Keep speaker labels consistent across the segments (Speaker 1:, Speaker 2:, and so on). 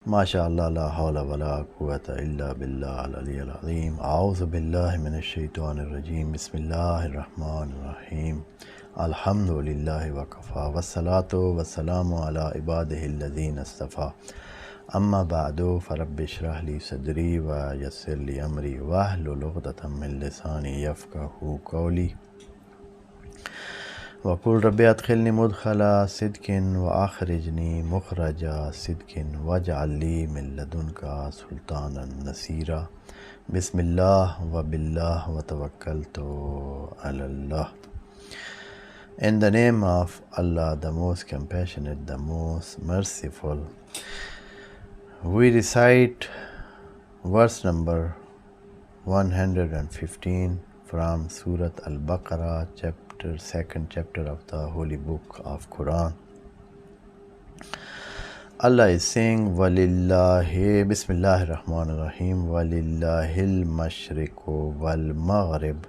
Speaker 1: MashaAllah, la hawla wa la quwwata illa billah al-aliyyil azim. A'udhu billahi minash shaitanir rajim. Bismillahir rahmanir rahim. Alhamdulillahi wa kafa. Wassalatu wassalamu ala ibadihi alladhina istafa. Amma ba'du, farabbi shrah li sadri wa yassir li amri wahlul 'uqdatam min lisani yafqahu qawli. وقل ربي أدخلني مدخل صدق وأخرجني مخرج صدق واجعل لي من لدنك سلطانا نصيرا بسم الله وبالله وتوكلت على الله. In the name of Allah, the most compassionate, the most merciful, we recite verse number 115 from Surah Al-Baqarah, second chapter of the Holy Book of Quran. Allah is saying, Walillahi, Bismillahir Rahmanir Rahim, Walillahil Mashriqu wal Maghrib,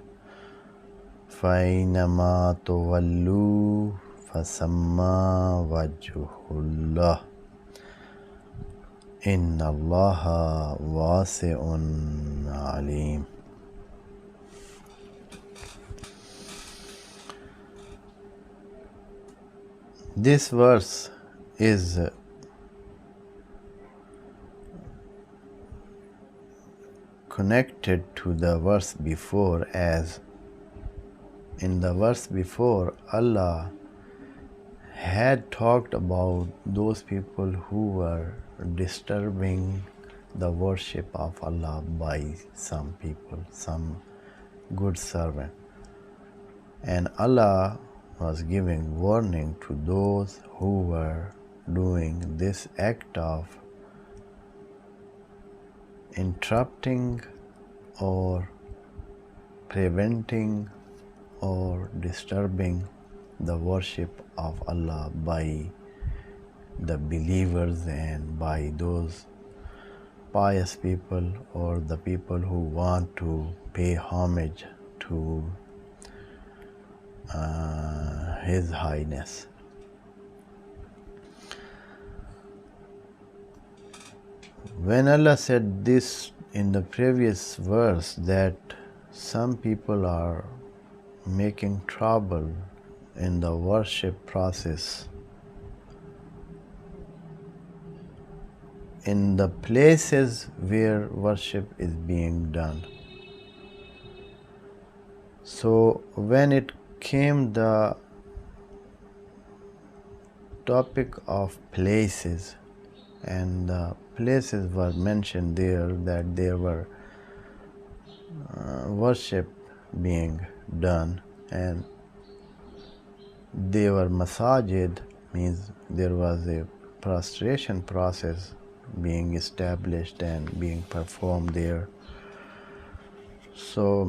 Speaker 1: Fainama tuwallu fasamma wajhullah, Inna Allaha wasi'un alim. This verse is connected to the verse before, as in the verse before Allah had talked about those people who were disturbing the worship of Allah by some people, some good servant, and Allah was giving warning to those who were doing this act of interrupting or preventing or disturbing the worship of Allah by the believers and by those pious people or the people who want to pay homage to His Highness. When Allah said this in the previous verse, that some people are making trouble in the worship process, in the places where worship is being done. So when it came the topic of places, and the places were mentioned there, that there were worship being done, and they were masajid, means there was a prostration process being established and being performed there. So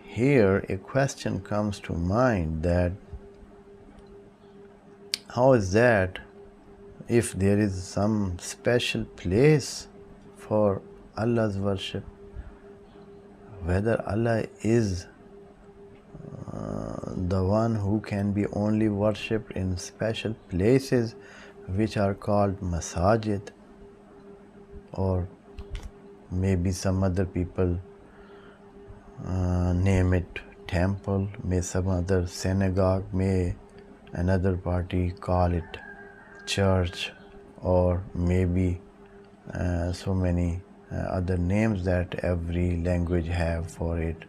Speaker 1: here a question comes to mind, that how is that, if there is some special place for Allah's worship, whether Allah is the one who can be only worshipped in special places which are called masajid, or maybe some other people name it temple, may some other synagogue, may another party call it church, or maybe so many other names that every language have for it.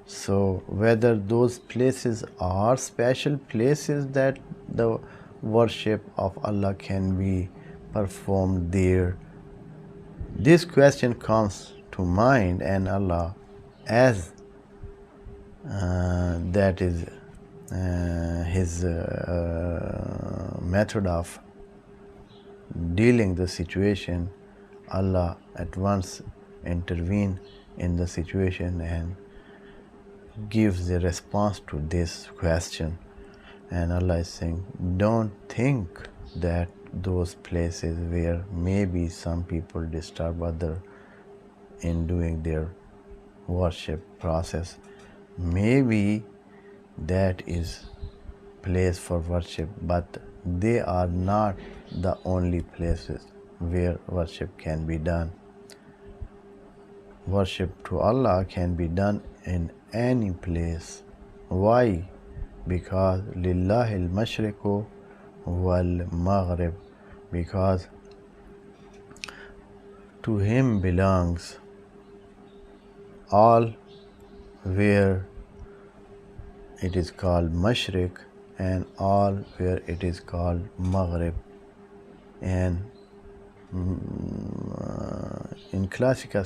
Speaker 1: So whether those places are special places that the worship of Allah can be performed there, this question comes to mind, and Allah, as that is His method of dealing the situation, Allah at once intervene in the situation and gives a response to this question. And Allah is saying, don't think that those places where maybe some people disturb other in doing their worship process, maybe that is place for worship, but they are not the only places. where worship can be done. Worship to Allah can be done in any place. Why? Because Lillahi al-Mashriqu wal-Maghrib, because to Him belongs all where it is called Mashriq and all where it is called Maghrib. And in classical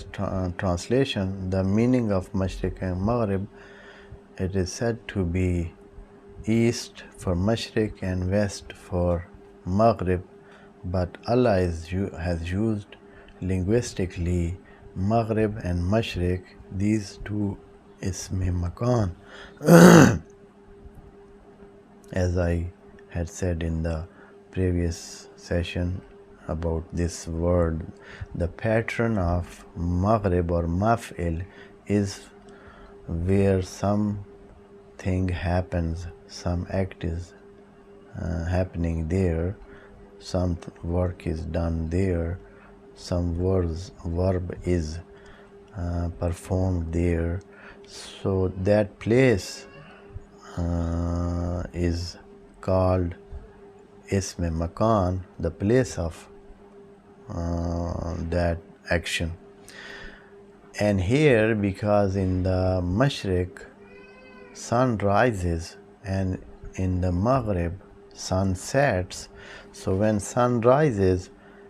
Speaker 1: translation, the meaning of Mashriq and Maghrib, it is said to be east for Mashriq and west for Maghrib, but Allah has used linguistically Maghrib and Mashriq, these two isme makan, as I had said in the previous session about this word. The pattern of Maghrib or Maf'il is where something happens, some act is happening there, some work is done there, some verb is performed there. So that place is called Isme Makan, the place of that action. And here, because in the Mashriq sun rises and in the Maghrib sun sets, so when sun rises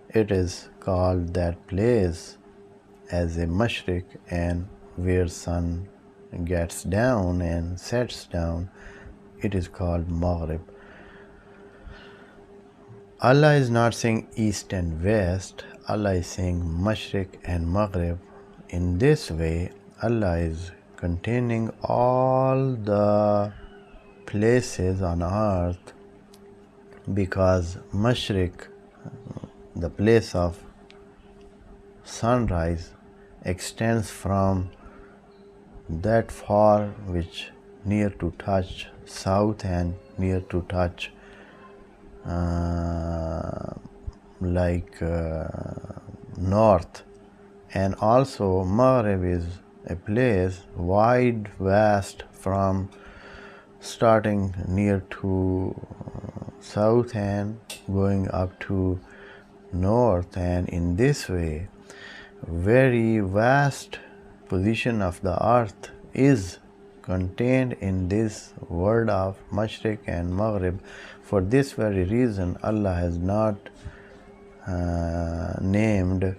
Speaker 1: it is called that place as a Mashriq, and where sun gets down and sets down it is called Maghrib. Allah is not saying east and west, Allah is saying Mashriq and Maghrib. In this way, Allah is containing all the places on earth, because Mashriq, the place of sunrise, extends from that far which near to touch south and near to touch north, and also Maghrib is a place wide, vast, from starting near to south and going up to north. And in this way, very vast position of the earth is contained in this word of Mashriq and Maghrib. For this very reason, Allah has not named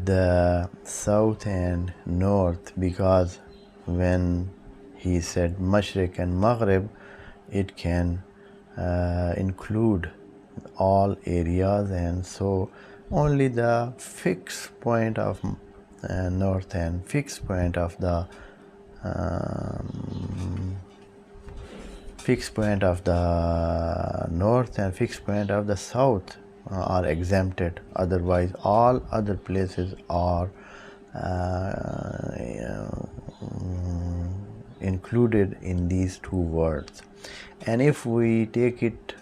Speaker 1: the south and north, because when He said Mashriq and Maghrib, it can include all areas, and so only the fixed point of north and fixed point of the north and fixed point of the south are exempted. Otherwise, all other places are included in these two words. And if we take it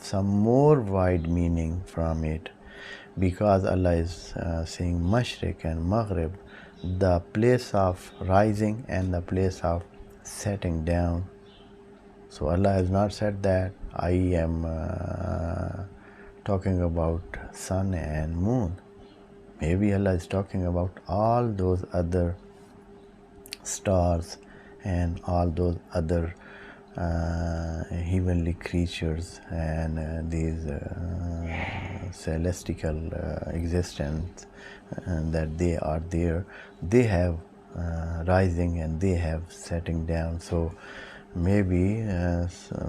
Speaker 1: some more wide meaning from it, because Allah is saying Mashriq and Maghrib, the place of rising and the place of setting down. So Allah has not said that I am talking about sun and moon. Maybe Allah is talking about all those other stars and all those other heavenly creatures and these celestial existence, that they are there. They have rising and they have setting down. So maybe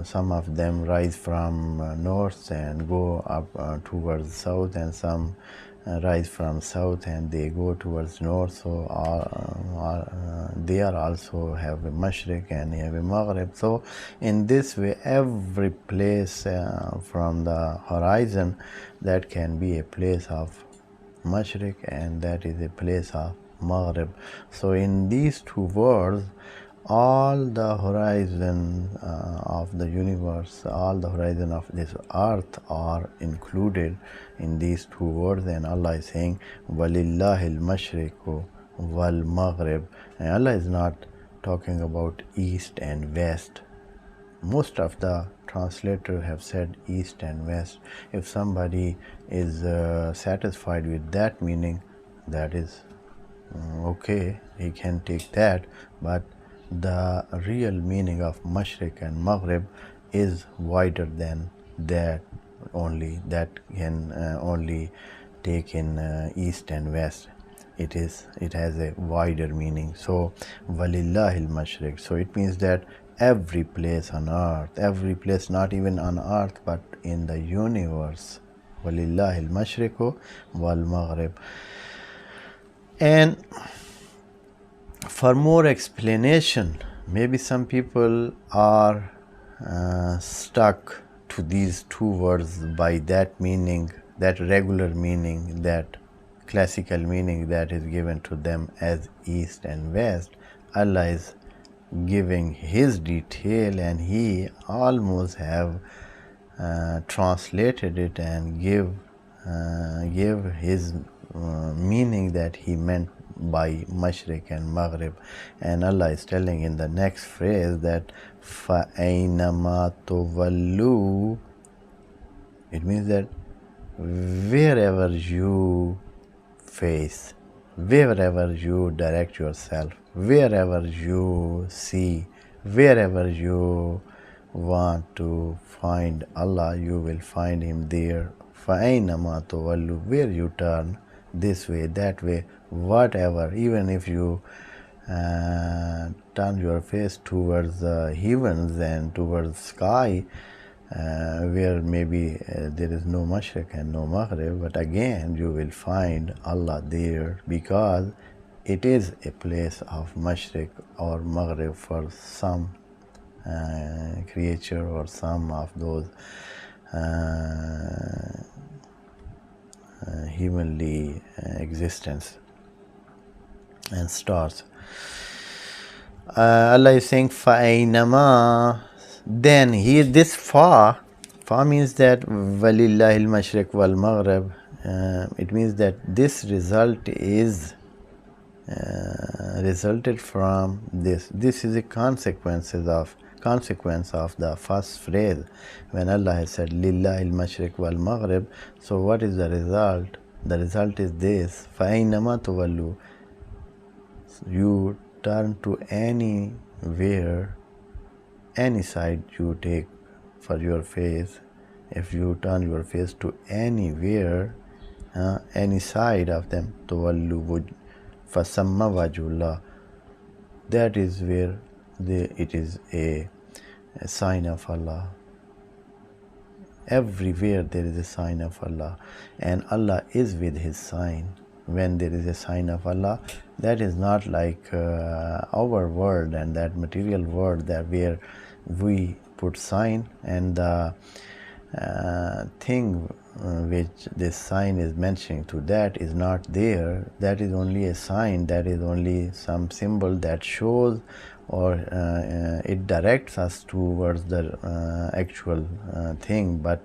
Speaker 1: some of them rise from north and go up towards south, and some rise from south and they go towards north. So they are also have a Mashriq and have a Maghrib. So in this way, every place from the horizon, that can be a place of Mashriq and that is a place of Maghrib. So in these two words, all the horizon of the universe, all the horizon of this earth are included in these two words. And Allah is saying Walillahil mashriqu wal maghrib, and Allah is not talking about east and west. Most of the translators have said east and west. If somebody is satisfied with that meaning, that is okay, he can take that, but the real meaning of Mashriq and Maghrib is wider than that. Only that can only take in east and west. It has a wider meaning. So Walillahil Mashriq, so it means that every place on earth, every place, not even on earth but in the universe, Walillahil Mashriqu wal Maghrib. And for more explanation, maybe some people are stuck to these two words by that meaning, that regular meaning, that classical meaning that is given to them as east and west. Allah is giving his detail, and he almost have translated it and give his meaning that he meant by Mashriq and Maghrib. And Allah is telling in the next phrase that فَأَيْنَمَا تُوَلُّوا, it means that wherever you face, wherever you direct yourself, wherever you see, wherever you want to find Allah, you will find him there. فَأَيْنَمَا تُوَلُّوا, where you turn, this way, that way, whatever, even if you turn your face towards the heavens and towards sky, where maybe there is no Mashriq and no Maghrib, but again you will find Allah there, because it is a place of Mashriq or Maghrib for some creature or some of those heavenly existence and stars. Allah is saying فَأَيْنَمَا, then here this fa means that وَلِلَّهِ الْمَشْرِقُ وَالْمَغْرِبِ, it means that this result is resulted from this. This is a consequence of the first phrase when Allah has said Lillahi al-Mashriq wal-Maghrib. So what is the result? The result is this: فَأَيْنَمَا تُوَلُّوا, you turn to anywhere, any side you take for your face. If you turn your face to anywhere, any side of them, تُوَلُّوا فَسَمَّ وَجْهُ, that is where it is a sign of Allah. Everywhere there is a sign of Allah, and Allah is with his sign. When there is a sign of Allah, that is not like our world and that material world that where we put sign, and the thing which this sign is mentioning to that is not there. That is only a sign, that is only some symbol that shows or it directs us towards the actual thing. But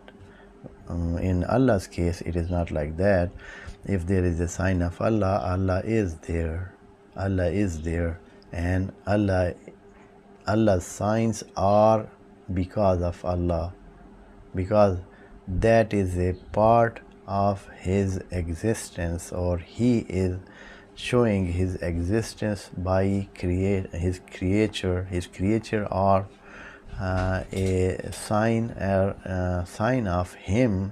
Speaker 1: in Allah's case it is not like that. If there is a sign of Allah, Allah is there. Allah is there, and Allah's signs are because of Allah, because that is a part of his existence, or he is showing his existence by his creature. His creature are a sign of him.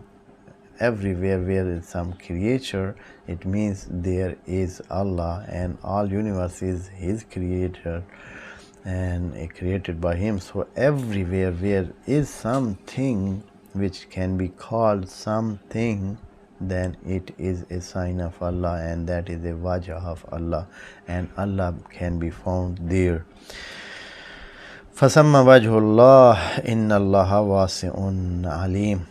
Speaker 1: Everywhere where there is some creature, it means there is Allah, and all universe is his creator and created by him. So everywhere where is something which can be called something, then it is a sign of Allah, and that is a wajah of Allah, and Allah can be found there. فَسَمَّ وَجْهُ اللَّهِ إِنَّ اللَّهَ وَاسِعٌ عَلِيمٌ.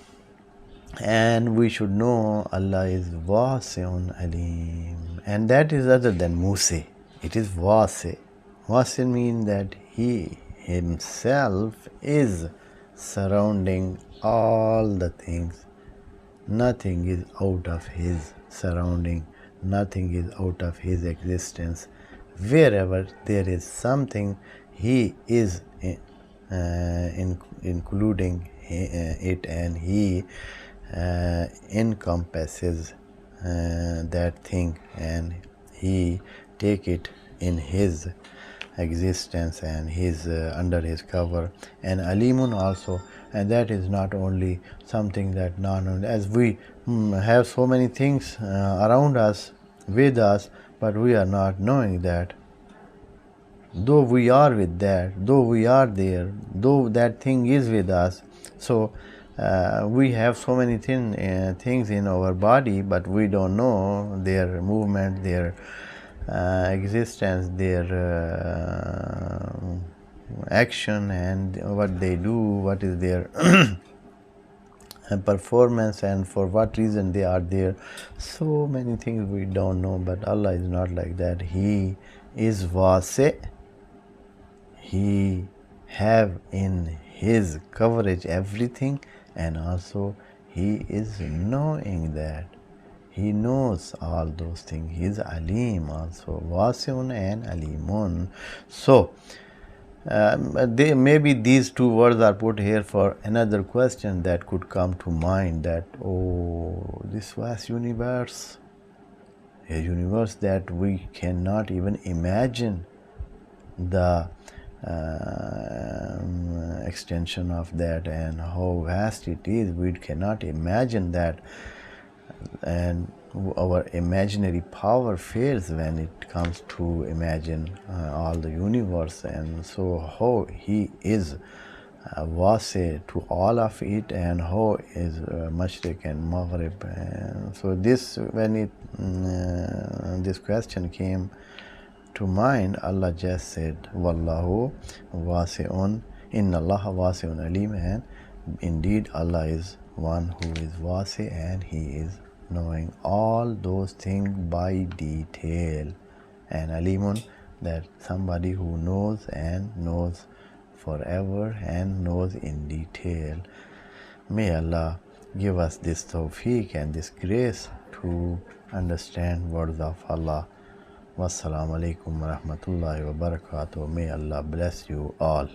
Speaker 1: And we should know Allah is wasi'un alim, and that is other than Musi. It is wasi. Wasi means that He himself is surrounding all the things. Nothing is out of his surrounding, nothing is out of his existence. Wherever there is something, he is including it, and he encompasses that thing, and he take it in his existence and his under his cover. And alimun also, and that is not only something that non, as we have so many things around us, with us, but we are not knowing that. Though we are with that, though we are there, though that thing is with us, so we have so many things in our body, but we don't know their movement, their existence, their action, and what they do, what is their performance, and for what reason they are there. So many things we don't know, but Allah is not like that. He is wasi'. He have in his coverage everything, and also he is knowing that. He knows all those things. He is alim also, wasi'un and alimun. So maybe these two words are put here for another question that could come to mind, that oh, this vast universe, a universe that we cannot even imagine the extension of that, and how vast it is. We cannot imagine that, and our imaginary power fails when it comes to imagine all the universe. And so how he is wasi to all of it, and how is mashriq and maghrib. And so this, when it this question came to mind, Allah just said, Wallahu wasi'un, inna Allah wasi'un alim, and indeed Allah is one who is wasi, and he is knowing all those things by detail. And alimun, that somebody who knows, and knows forever, and knows in detail. May Allah give us this tawfiq and this grace to understand words of Allah. Wassalamu alaikum wa rahmatullahi wa barakatuh. May Allah bless you all.